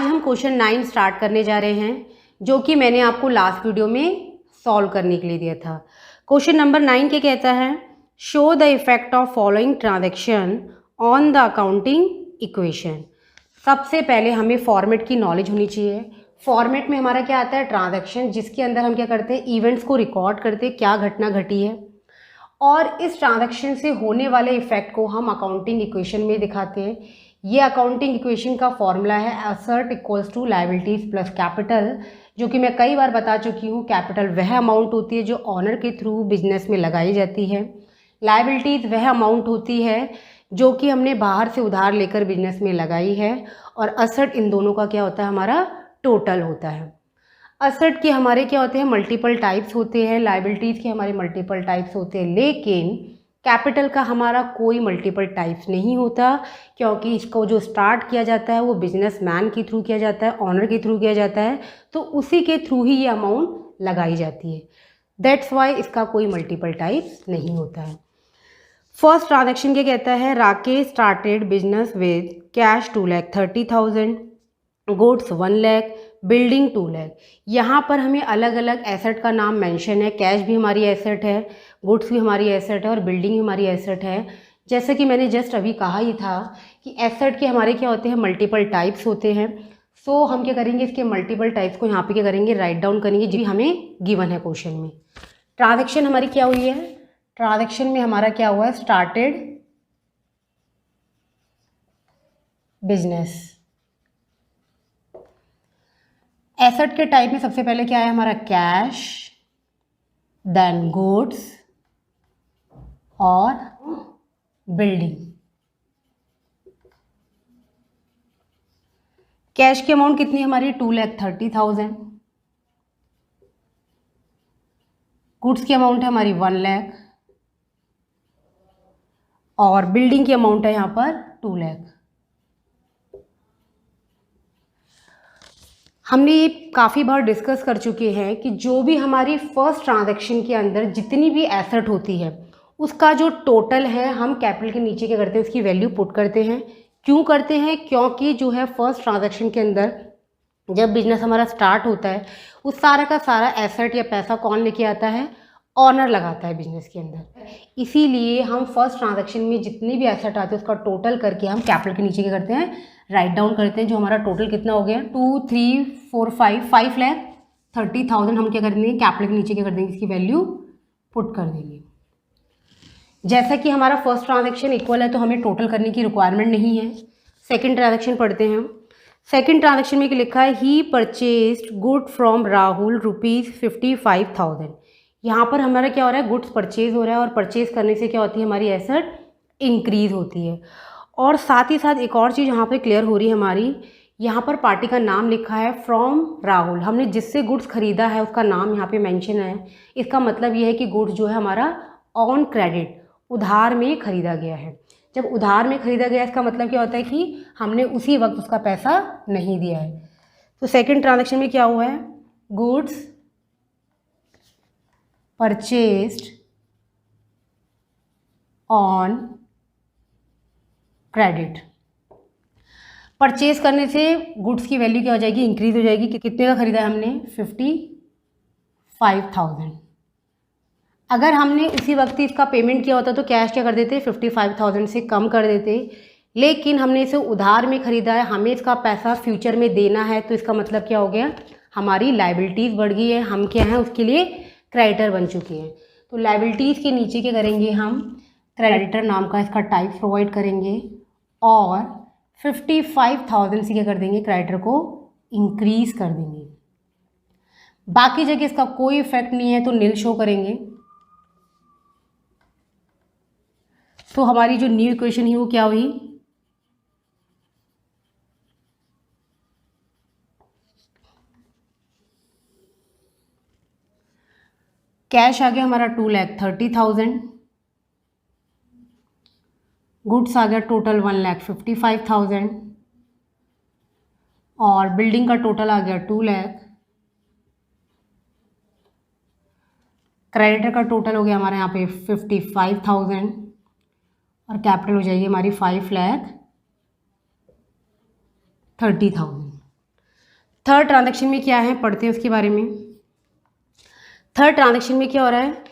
आज हम question 9 start करने जा रहे हैं, जो कि मैंने आपको लास्ट वीडियो में सॉल्व करने के लिए दिया था। क्वेश्चन नंबर 9 क्या कहता है, show the effect of following transaction on the accounting equation. सबसे पहले हमें फॉर्मेट की नॉलेज होनी चाहिए। फॉर्मेट में हमारा क्या आता है, ट्रांजैक्शन, जिसके अंदर हम क्या करते हैं, इवेंट्स को रिकॉर्ड करते हैं, क्या घटना घटी है, और इस ट्रांजैक्शन से होने वाले इफेक्ट को हम अकाउंटिंग इक्वेशन में दिखाते हैं। ये अकाउंटिंग इक्वेशन का फॉर्मूला है asset equals to liabilities plus capital, जो कि मैं कई बार बता चुकी हूँ। कैपिटल वह अमाउंट होती है जो ऑनर के थ्रू बिजनेस में लगाई जाती है। लायबिलिटीज वह अमाउंट होती है जो कि हमने बाहर से उधार लेकर बिजनेस में लगाई है। और एसेट इन दोनों का क्या होता है, हमारा टोटल होता है। एसेट के हमारे क्या होते हैं, मल्टीपल टाइप्स होते हैं। लायबिलिटीज़ के हमारे मल्टीपल टाइप्स होते हैं, लेकिन कैपिटल का हमारा कोई मल्टीपल टाइप्स नहीं होता, क्योंकि इसको जो स्टार्ट किया जाता है वो बिजनेसमैन के थ्रू किया जाता है, ऑनर के थ्रू किया जाता है, तो उसी के थ्रू ही ये अमाउंट लगाई जाती है। दैट्स वाई इसका कोई मल्टीपल टाइप्स नहीं होता है। फर्स्ट ट्रांजेक्शन क्या कहता है, Rakesh started business with cash 2,30,000, goods 1 lakh, building 2 lakh. यहाँ पर हमें अलग अलग एसेट का नाम मेंशन है। कैश भी हमारी एसेट है, गुड्स भी हमारी एसेट है और बिल्डिंग भी हमारी एसेट है। जैसे कि मैंने जस्ट अभी कहा ही था कि एसेट के हमारे क्या होते हैं, मल्टीपल टाइप्स होते हैं। सो हम क्या करेंगे, इसके मल्टीपल टाइप्स को यहाँ पे क्या करेंगे, राइट डाउन करेंगे, जो हमें गिवन है क्वेश्चन में। ट्रांजेक्शन हमारी क्या हुई है, ट्रांजेक्शन में हमारा क्या हुआ है, स्टार्टेड बिजनेस। एसेट के टाइप में सबसे पहले क्या है हमारा, कैश, देन गुड्स और बिल्डिंग। कैश की अमाउंट कितनी हमारी, 2,30,000। गुड्स की अमाउंट है हमारी 1 लाख और बिल्डिंग की अमाउंट है यहाँ पर 2 लाख। हमने ये काफ़ी बार डिस्कस कर चुके हैं कि जो भी हमारी फर्स्ट ट्रांजैक्शन के अंदर जितनी भी एसेट होती है उसका जो टोटल है, हम कैपिटल के नीचे क्या करते हैं, उसकी वैल्यू पुट करते हैं। क्यों करते हैं, क्योंकि जो है फर्स्ट ट्रांजैक्शन के अंदर जब बिजनेस हमारा स्टार्ट होता है, उस सारा का सारा एसेट या पैसा कौन लेके आता है, ऑनर लगाता है बिजनेस के अंदर। इसीलिए हम फर्स्ट ट्रांजैक्शन में जितनी भी एसेट आते हैं उसका टोटल करके हम कैपिटल के नीचे क्या करते हैं, राइट डाउन करते हैं। जो हमारा टोटल कितना हो गया, 2, 3, 4, 5,30,000 हम क्या कर देंगे, कैपिटल के नीचे क्या कर देंगे, इसकी वैल्यू पुट कर देंगे। जैसा कि हमारा फर्स्ट ट्रांजैक्शन इक्वल है तो हमें टोटल करने की रिक्वायरमेंट नहीं है। सेकंड ट्रांजैक्शन पढ़ते हैं। सेकंड ट्रांजैक्शन में क्या लिखा है, ही परचेज्ड गुड फ्रॉम राहुल ₹55,000। यहाँ पर हमारा क्या हो रहा है, गुड्स परचेज हो रहा है और परचेज करने से क्या होती है, हमारी एसेट इंक्रीज होती है। और साथ ही साथ एक और चीज़ यहाँ पर क्लियर हो रही है हमारी, यहाँ पर पार्टी का नाम लिखा है फ्रॉम राहुल। हमने जिससे गुड्स खरीदा है उसका नाम यहाँ पे मेंशन है। इसका मतलब ये है कि गुड्स जो है हमारा ऑन क्रेडिट, उधार में खरीदा गया है। जब उधार में खरीदा गया इसका मतलब क्या होता है कि हमने उसी वक्त उसका पैसा नहीं दिया है। तो सेकंड ट्रांजैक्शन में क्या हुआ है, goods purchased on credit. Purchase करने से गुड्स की वैल्यू क्या हो जाएगी, इंक्रीज हो जाएगी। कि कितने का खरीदा है हमने, 55,000। अगर हमने उसी वक्त इसका पेमेंट किया होता तो कैश क्या कर देते, 55,000 से कम कर देते। लेकिन हमने इसे उधार में खरीदा है, हमें इसका पैसा फ्यूचर में देना है, तो इसका मतलब क्या हो गया, हमारी लायबिलिटीज़ बढ़ गई है। हम क्या हैं, उसके लिए क्रेडिटर बन चुके हैं। तो लायबिलिटीज़ के नीचे क्या करेंगे, हम क्रेडिटर नाम का इसका टाइप प्रोवाइड करेंगे और 55,000 से क्या कर देंगे, क्रेडिटर को इंक्रीज कर देंगे। बाकी जगह इसका कोई इफेक्ट नहीं है तो नील शो करेंगे। तो हमारी जो न्यू इक्वेशन है वो क्या हुई, कैश आ गया हमारा 2,30,000, गुड्स आ गया टोटल 1,55,000 और बिल्डिंग का टोटल आ गया 2 लाख। क्रेडिटर का टोटल हो गया हमारे यहाँ पे 55,000 और कैपिटल हो जाएगी हमारी 5,30,000। थर्ड ट्रांजैक्शन में क्या है पढ़ते हैं उसके बारे में। थर्ड ट्रांजैक्शन में क्या हो रहा है,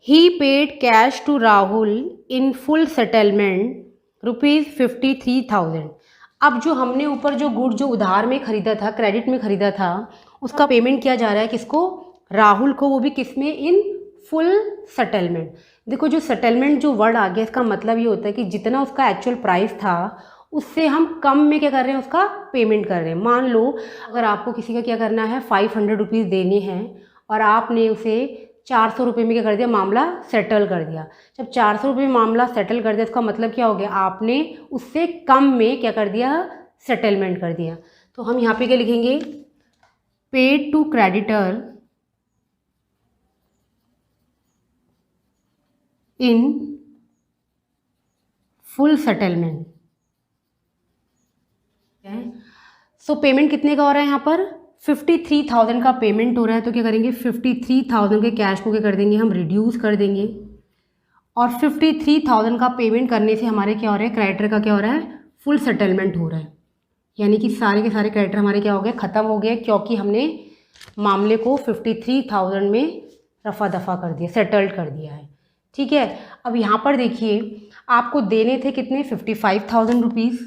he paid cash to Rahul in full settlement ₹53,000। अब जो हमने ऊपर जो गुड जो उधार में ख़रीदा था, क्रेडिट में ख़रीदा था, उसका पेमेंट किया जा रहा है किसको, राहुल को, वो भी किस में, इन फुल सेटलमेंट। देखो जो सेटलमेंट जो वर्ड आ गया इसका मतलब ये होता है कि जितना उसका एक्चुअल प्राइस था उससे हम कम में क्या कर रहे हैं, उसका पेमेंट कर रहे हैं। मान लो अगर आपको किसी का क्या करना है, 500 रुपीज़ देने हैं और आपने उसे 400 रुपये में क्या कर दिया, मामला सेटल कर दिया। जब 400 रुपये में मामला सेटल कर दिया इसका मतलब क्या हो गया, आपने उससे कम में क्या कर दिया, सेटलमेंट कर दिया। तो हम यहाँ पे क्या लिखेंगे, paid to creditor in full settlement. So payment कितने का हो रहा है यहाँ पर, 53,000 का पेमेंट हो रहा है। तो क्या करेंगे, 53,000 के कैश को क्या कर देंगे, हम रिड्यूस कर देंगे। और 53,000 का पेमेंट करने से हमारे क्या हो रहा है, क्रेडिटर का क्या हो रहा है, फुल सेटलमेंट हो रहा है। यानी कि सारे के सारे क्रेडिटर हमारे क्या हो गए, ख़त्म हो गए, क्योंकि हमने मामले को 53,000 में रफा दफा कर दिया, सेटल्ड कर दिया है। ठीक है, अब यहाँ पर देखिए आपको देने थे कितने, 55,000 रुपीज़,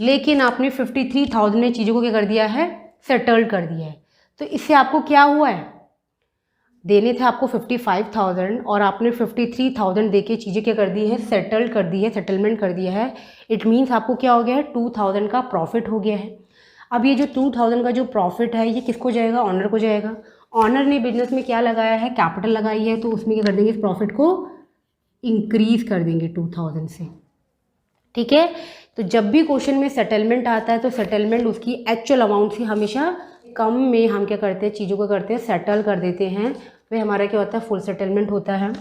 लेकिन आपने 53,000 में चीज़ों को क्या कर दिया है, सेटल्ड कर दिया है। तो इससे आपको क्या हुआ है, देने थे आपको 55,000 और आपने 53,000 दे के चीज़ें क्या कर दी है, सेटल्ड कर दी है, सेटलमेंट कर दिया है। इट मीन्स आपको क्या हो गया है, 2,000 का प्रॉफिट हो गया है। अब ये जो 2,000 का जो प्रॉफिट है ये किसको जाएगा, ऑनर को जाएगा। ऑनर ने बिजनेस में क्या लगाया है, कैपिटल लगाई है, तो उसमें क्या कर देंगे, इस प्रॉफिट को इंक्रीज कर देंगे 2,000 से। ठीक है, तो जब भी क्वेश्चन में सेटलमेंट आता है तो सेटलमेंट उसकी एक्चुअल अमाउंट से हमेशा कम में हम क्या करते हैं, चीज़ों को करते हैं, सेटल कर देते हैं। वह हमारा क्या होता है, फुल सेटलमेंट होता है।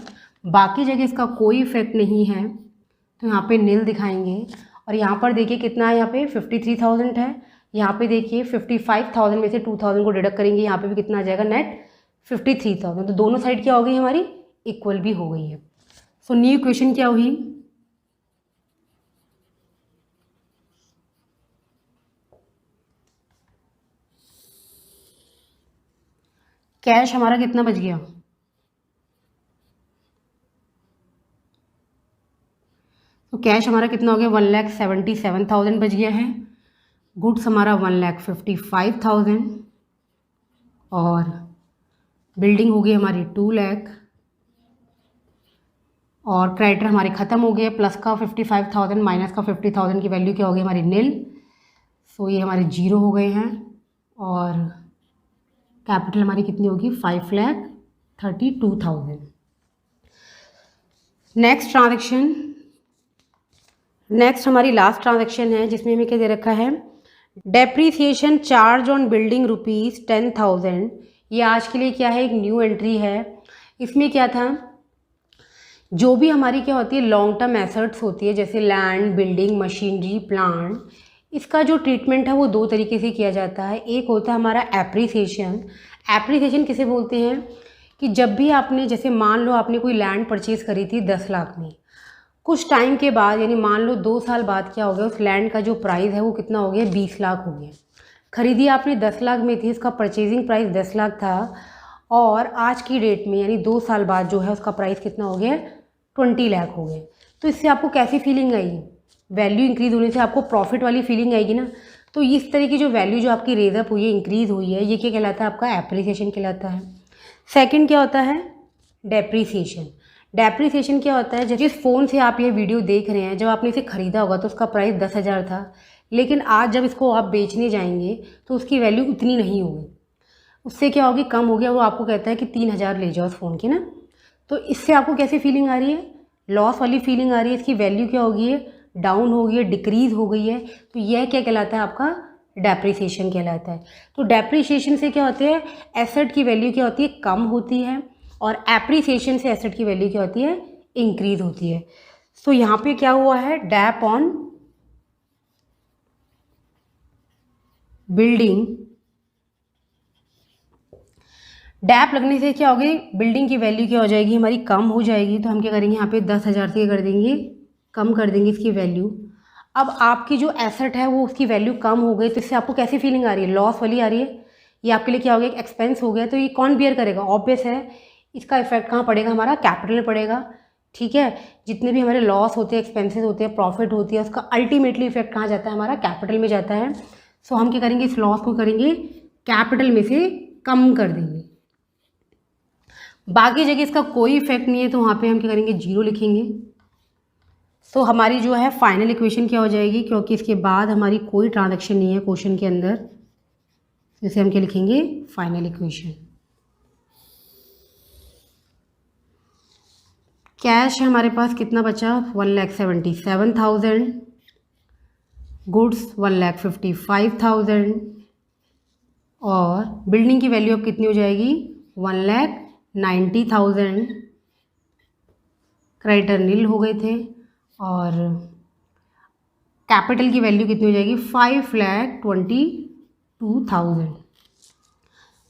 बाकी जगह इसका कोई इफेक्ट नहीं है, तो यहाँ पे नील दिखाएंगे। और यहाँ पर देखिए कितना है, यहाँ पे 53,000 है, यहाँ पे देखिए 55,000 में से 2,000 को डिडक्ट करेंगे, यहाँ पे भी कितना आ जाएगा, नेट 53,000। तो दोनों साइड क्या हो गई हमारी, इक्वल भी हो गई है। सो न्यू इक्वेशन क्या हुई, कैश हमारा कितना बच गया, तो कैश हमारा कितना हो गया, 1,77,000 बच गया है। गुड्स हमारा 1,55,000 और बिल्डिंग हो गई हमारी 2 लाख और क्रेडिटर हमारे ख़त्म हो गए। प्लस का 55,000 माइनस का 50,000 की वैल्यू क्या हो गई हमारी, नील। सो ये हमारे 0 हो गए हैं और कैपिटल हमारी कितनी होगी, 5,32,000। नेक्स्ट ट्रांजैक्शन, नेक्स्ट हमारी लास्ट ट्रांजैक्शन है जिसमें हमें क्या दे रखा है, डेप्रीसिएशन चार्ज ऑन बिल्डिंग ₹10,000। ये आज के लिए क्या है, एक न्यू एंट्री है। इसमें क्या था, जो भी हमारी क्या होती है, लॉन्ग टर्म एसेट्स होती है, जैसे लैंड, बिल्डिंग, मशीनरी, प्लांट, इसका जो ट्रीटमेंट है वो 2 तरीके से किया जाता है। एक होता है हमारा एप्रिसिएशन। एप्रिसिएशन किसे बोलते हैं, कि जब भी आपने, जैसे मान लो आपने कोई लैंड परचेज़ करी थी 10 लाख में, कुछ टाइम के बाद यानी मान लो 2 साल बाद क्या हो गया, उस लैंड का जो प्राइस है वो कितना हो गया, 20 लाख हो गया। खरीदी आपने 10 लाख में थी, इसका परचेजिंग प्राइस 10 लाख था और आज की डेट में यानी 2 साल बाद जो है उसका प्राइस कितना हो गया, 20 लाख हो गया। तो इससे आपको कैसी फीलिंग आई, वैल्यू इंक्रीज़ होने से आपको प्रॉफिट वाली फीलिंग आएगी ना। तो इस तरह की जो वैल्यू जो आपकी रेजअप हुई है, इंक्रीज़ हुई है, ये क्या कहलाता है, आपका एप्रिसिएशन कहलाता है। सेकंड क्या होता है, डेप्रीसिएशन। डेप्रीसिएशन क्या होता है, जिस फ़ोन से आप ये वीडियो देख रहे हैं, जब आपने इसे ख़रीदा होगा तो उसका प्राइस 10,000 था, लेकिन आज जब इसको आप बेचने जाएंगे तो उसकी वैल्यू उतनी नहीं होगी, उससे क्या होगी, कम हो गया। वो आपको कहता है कि 3,000 ले जाओ उस फ़ोन की ना। तो इससे आपको कैसी फीलिंग आ रही है, लॉस वाली फीलिंग आ रही है। इसकी वैल्यू क्या हो गई है, डाउन हो गई है, डिक्रीज़ हो गई है। तो यह क्या कहलाता है, आपका डेप्रीसिएशन कहलाता है। तो डेप्रीसिएशन से क्या होते हैं, एसेट की वैल्यू क्या होती है, कम होती है, और एप्रिसिएशन से एसेट की वैल्यू क्या होती है, इंक्रीज होती है। सो यहाँ पे क्या हुआ है, डैप ऑन बिल्डिंग, डैप लगने से क्या होगी, बिल्डिंग की वैल्यू क्या हो जाएगी, हमारी कम हो जाएगी। तो हम क्या करेंगे, यहाँ पे 10,000 से क्या कर देंगे, कम कर देंगे इसकी वैल्यू। अब आपकी जो एसेट है वो उसकी वैल्यू कम हो गई, तो इससे आपको कैसी फीलिंग आ रही है? लॉस वाली आ रही है। ये आपके लिए क्या हो गया? एक एक्सपेंस हो गया। तो ये कौन बियर करेगा? ऑब्वियस है इसका इफेक्ट कहाँ पड़ेगा? हमारा कैपिटल में पड़ेगा। ठीक है, जितने भी हमारे लॉस होते हैं, एक्सपेंसेस होते हैं, प्रॉफिट होती है, उसका अल्टीमेटली इफेक्ट कहाँ जाता है? हमारा कैपिटल में जाता है। सो हम क्या करेंगे? इस लॉस को करेंगे कैपिटल में से कम कर देंगे। बाकी जगह इसका कोई इफेक्ट नहीं है, तो वहाँ पे हम क्या करेंगे? 0 लिखेंगे। सो हमारी जो है फाइनल इक्वेशन क्या हो जाएगी? क्योंकि इसके बाद हमारी कोई ट्रांजैक्शन नहीं है क्वेश्चन के अंदर, इसे हम क्या लिखेंगे? Final equation. कैश है हमारे पास कितना बचा? 1,77,000। गुड्स 1,55,000। और बिल्डिंग की वैल्यू अब कितनी हो जाएगी? 1,90,000। क्रेडिटर नील हो गए थे। और कैपिटल की वैल्यू कितनी हो जाएगी? 5,22,000।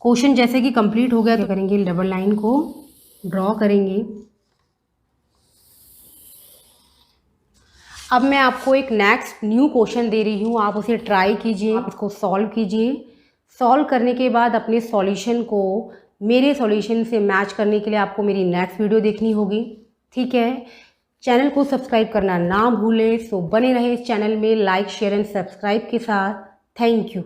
क्वेश्चन जैसे कि कंप्लीट हो गया तो करेंगे? डबल लाइन को ड्रॉ करेंगे। अब मैं आपको एक नेक्स्ट न्यू क्वेश्चन दे रही हूँ, आप उसे ट्राई कीजिए, आप इसको सॉल्व कीजिए। सॉल्व करने के बाद अपने सॉल्यूशन को मेरे सॉल्यूशन से मैच करने के लिए आपको मेरी नेक्स्ट वीडियो देखनी होगी। ठीक है, चैनल को सब्सक्राइब करना ना भूलें। सो बने रहे इस चैनल में लाइक शेयर एंड सब्सक्राइब के साथ। Thank you.